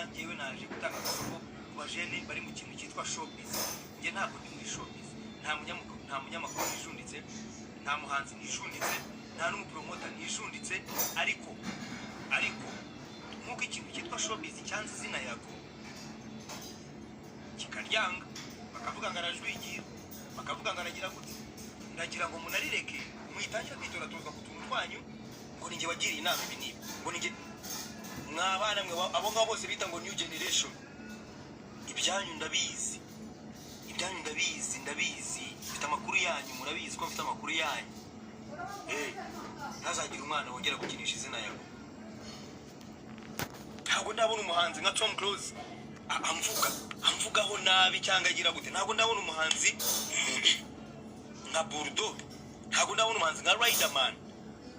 ngewe naje gutanga agasoko ku bajene bari mu kintu cyitwa showbiz. Nge ntabwo ndi muri showbiz, nta munyamakuru nijunditse, nta muhanzi nijunditse, nta n'umupromota nijunditse, ariko nk'uko ikintu cyitwa showbiz cyanze izina Yago kikaryanga, bakavuga ngo arajwigira, bakavuga ngo aragira gute, ndagira ngo munarireke muyitangira kwitoratozwa ku tuntu twanyu ngo ninjye wagiriye inama ibi nibi, ngo ninjye mwabana mwe abo ngabo bose bita ngo new generation. Ibyanyu ndabizi, mfite amakuru yanyu, murabizi ko mfite amakuru yanyu. Ntazagira umwana wongera gukinisha izina Yago. Ntabwo ndabona umuhanzi nka Tom Close amvugaho nabi cyangwa agira gute. Ntabwo ndabona umuhanzi nka Bulldog, ntabwo ndabona umuhanzi nka Riderman.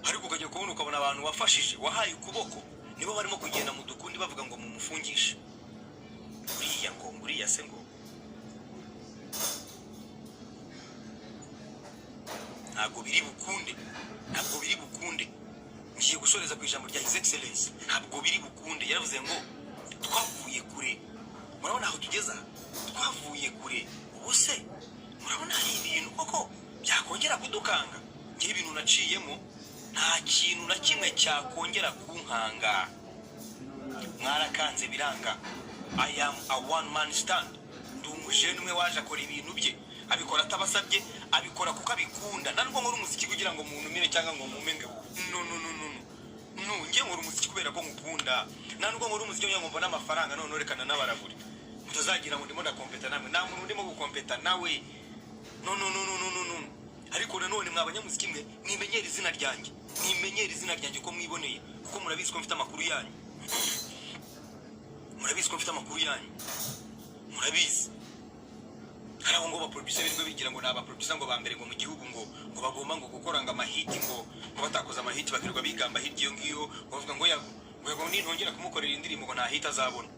Ariko ukajya kubona ukabona abantu wafashije, wahaye ukuboko, nibo barimo kugenda mu dukundi bavuga ngo mumufungishe. Uriya se ngo ntabwo biri bukunde. Ngiye gusoreza ku ijambo rya His Excellence. Ntabwo biri bukunde. Yaravuze ngo twavuye kure. Murabona aho tugeza, twavuye kure. Ubuse murabona hari ibintu koko byakongera kudukanga. Ngira ibintu naciyemo, nta kintu na kimwe cyakongera kunkanga. Mwarakanze biranga. I am a one man stand. Ndi umujene umwe waje akora ibintu bye, abikora atabasabye, abikora kuko abikunda. Ntabwo nkora umuziki kugira ngo umuntu umire cyangwa ngo mumenge. No, ngiye nkora umuziki kubera ko ngukunda. Ntabwo nkora umuziki kugira ngo mbone amafaranga none orekana n'abaraguri. Mutazagira ngo ndimo ndakompeta namwe, nta muntu ndimo gukompeta nawe. No. Ariko nanone mwabanyamuziki mwe nimenyera izina ryanjye ko mwiboneye, kuko murabizi ko mfite amakuru yanyu. Murabizi hari aho ngo baproducer birwe bigira ngo naba producer ngo bambere ngo mu gihugu ngo bagomba ngo gukora ngo amahiti ngo batakoza amahiti bakirirwa bigamba hirya iyo ngiyo, bavuga ngo Yago nintongera kumukorera indirimbo ngo nta hit azabona.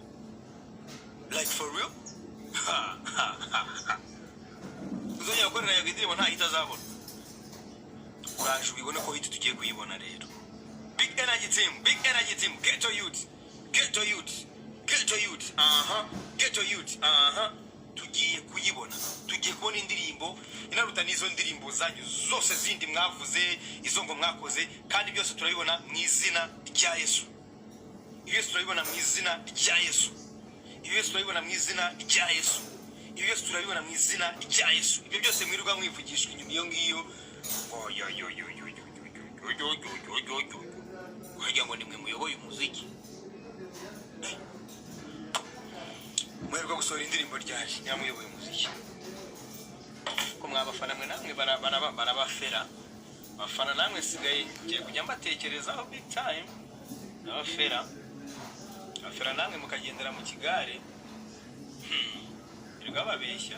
Like for real? Uzongera gukorera Yago indirimbo nta hit azabona? Uraje ubibone ko hit tugiye kuyibona rero. Big energy team, get to youth. Get to youth. Tugiye kuyibona, tugiye kubona indirimbo inaruta n'izo ndirimbo zanyu zose zindi mwavuze, izo ngo mwakoze, kandi byose turabibona mu izina rya Yesu. Turabibona mu izina rya Yesu. Ibyo byose mwirirwa mwivugishwa inyuma iyo ngiyo. Kugira ngo nimwe muyoboye umuziki. Mwerwa gusohora indirimbo ryaje nyamuyoboye umuziki. Ko mwabafana mwe namwe barabafera. Abafana namwe sigaye ngiye kujya mbatekerezaho big time. Abafera namwe mukagendera mu kigare. Birwa babeshya.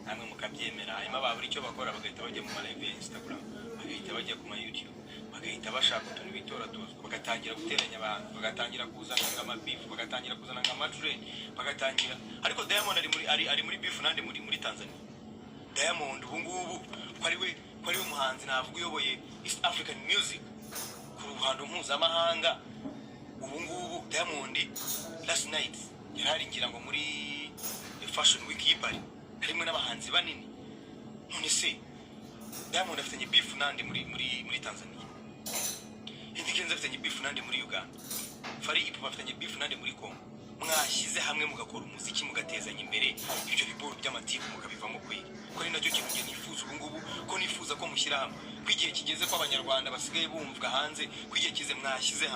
Namwe mukabyemera. Hanyuma babura icyo bakora bagahita bajya mu live ya Instagram, bagahita bajya ku YouTube, bagahita bashaka utuntu bitoratozwa, bagatangira guteranya abantu, bagatangira kuzana amabifu, bagatangira kuzana amatrend, bagatangira. Ariko Diamond ari muri beef nande muri Tanzania. Diamond ubu ngubu ko ari we umuhanzi navuga uyoboye East African music ku ruhando mpuzamahanga. Ubu ngubu Diamond last night yarari ngira ngo muri fashion week y'Ipari harimo n'abahanzi banini. None se Diamond afitanye beef nande muri Tanzania. Kenzo afitanye beef nande muri Uganda. Fari Ipupa afitanye beef nande muri Congo. Mwashyize hamwe mugakora umuziki mugatezanya imbere, ibyo biboro by'amatiku mukabivamo kweri. Ko ari nacyo kintu ngiye nifuza ubu ngubu, ko nifuza ko mushyira hamwe. Kwigiye kigeze ko abanyarwanda basigaye bumvwa hanze, kwigiye kize mwashyize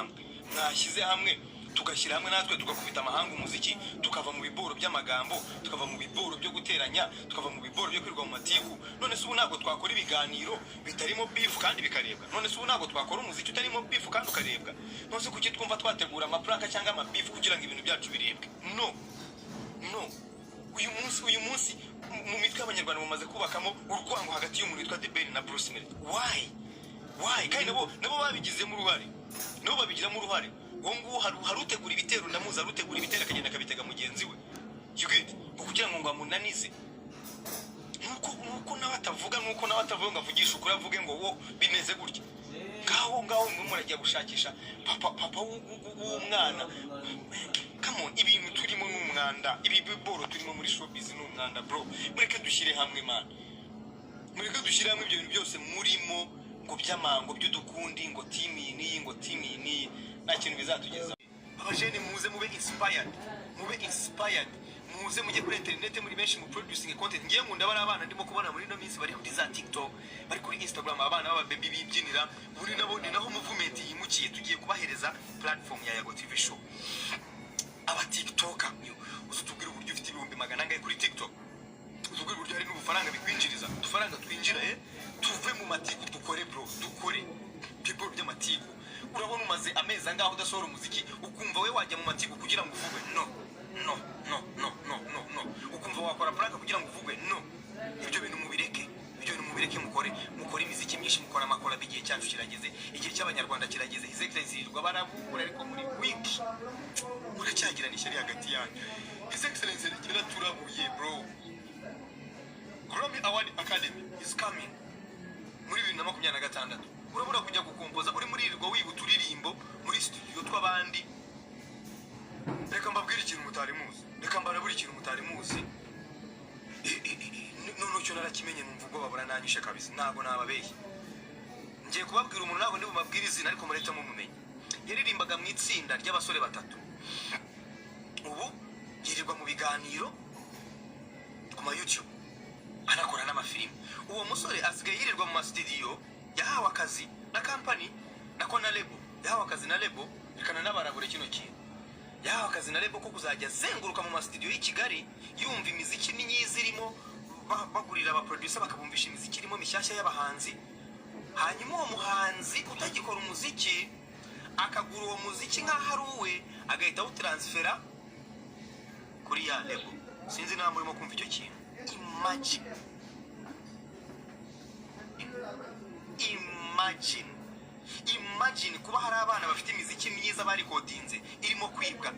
hamwe tugashyira hamwe natwe tugakubita amahanga umuziki, tukava mu biboro by'amagambo, tukava mu biboro byo guteranya, tukava mu biboro byo kwirwa mu matiku. None se ubu ntabwo twakora ibiganiro bitarimo beef kandi bikarebwa? None se ubu ntabwo twakora umuziki utarimo beef kandi ukarebwa? None se kuki twumva twategura amapranka cyangwa amabeef kugira ngo ibintu byacu birebwe? No. Uyu munsi mu mitwe y'abanyarwanda mumaze kubakamo urwango hagati y'umuntu witwa The Ben na Bruce Melody. Why? Kandi nabo babigizemo uruhare. Nabo babigiramo uruhare. Ngo hari utegura ibitero, ndamuza utegura ibitero akagenda akabitega mugenzi we. You get? Kugira ngo amunanize. Nuko nawe atavuga ngo avugisha ukuri, avuge ngo wo bimeze gutya. Ngaho muragiye gushakisha papa w'umwana. Come on, ibi umwanda, ibi biboro turimo muri showbiz ni umwanda bro. Mureke dushyire hamwe man, mureke dushyire hamwe ibyo bintu byose murimo ngo by'amango by'udukundi ngo team iyi ngo team iyi nta kintu bizatugeza. Abajene muze mube inspired, muze mujye kuri internet muri benshi mu producing content. Ngiye nkunda bari abana ndimo kubona muri no minsi bari kuri za TikTok, bari kuri Instagram, abana baba baby bibyinira, buri nabo ni naho movement yimukiye. Tugiye kubahereza platform ya Yago TV show. Aba TikToker uzutubwira uburyo ufite ibihumbi magana angahe kuri TikTok, uzubwira uburyo hari n'ubufaranga bikwinjiriza, udufaranga twinjira tuve mu matiku dukore bro, dukore people by'amatiku. Urabona umaze amezi angaho udasohora umuziki, ukumva we wajya mu matiku kugira ngo uvugwe? No, ukumva wakora prank kugira ngo uvugwe? No. Ibyo bintu mubireke, mukore imiziki myinshi, mukora amakora bigiye cyacu kirageze, igihe cy'abanyarwanda kirageze. His Excellency yirwa barabura ariko muri week muracyagira n'ishyari hagati yanyu. His Excellency nikira turabuye bro. Grammy Award Academy is coming muri 2026. Urabura kujya gukompoza uri muri irwa wiga uturirimbo muri studio tw'abandi. Reka mbabwire ikintu mutari muzi, none cyo narakimenye numva ubwo babura nanyishe kabisa, ntago nababeshye. Ngiye kubabwira umuntu ntago ndi bumabwire izina ariko muretse mu mumenye. Yaririmbaga mu itsinda ry'abasore batatu, ubu yirirwa mu biganiro ku ma YouTube, anakora n'amafilime. Uwo musore asigaye yirirwa mu studio, yahawe akazi na company nako na label, yahawe akazi na label. Rikana n'abarabure kino kintu, yahawe akazi na label ko kuzajya zenguruka mu studio y'i Kigali yumva imiziki n'inyizi irimo, bagurira aba producer bakabumvisha imiziki irimo mishyashya y'abahanzi. Hanyuma uwo muhanzi utagikora umuziki akagura uwo muziki nk'aho ari uwe, agahita awutransfera kuri ya label. Sinzi nawe murimo kumva icyo kintu. Imagine kuba hari abana bafite imiziki myiza bari kodinze irimo kwibwa.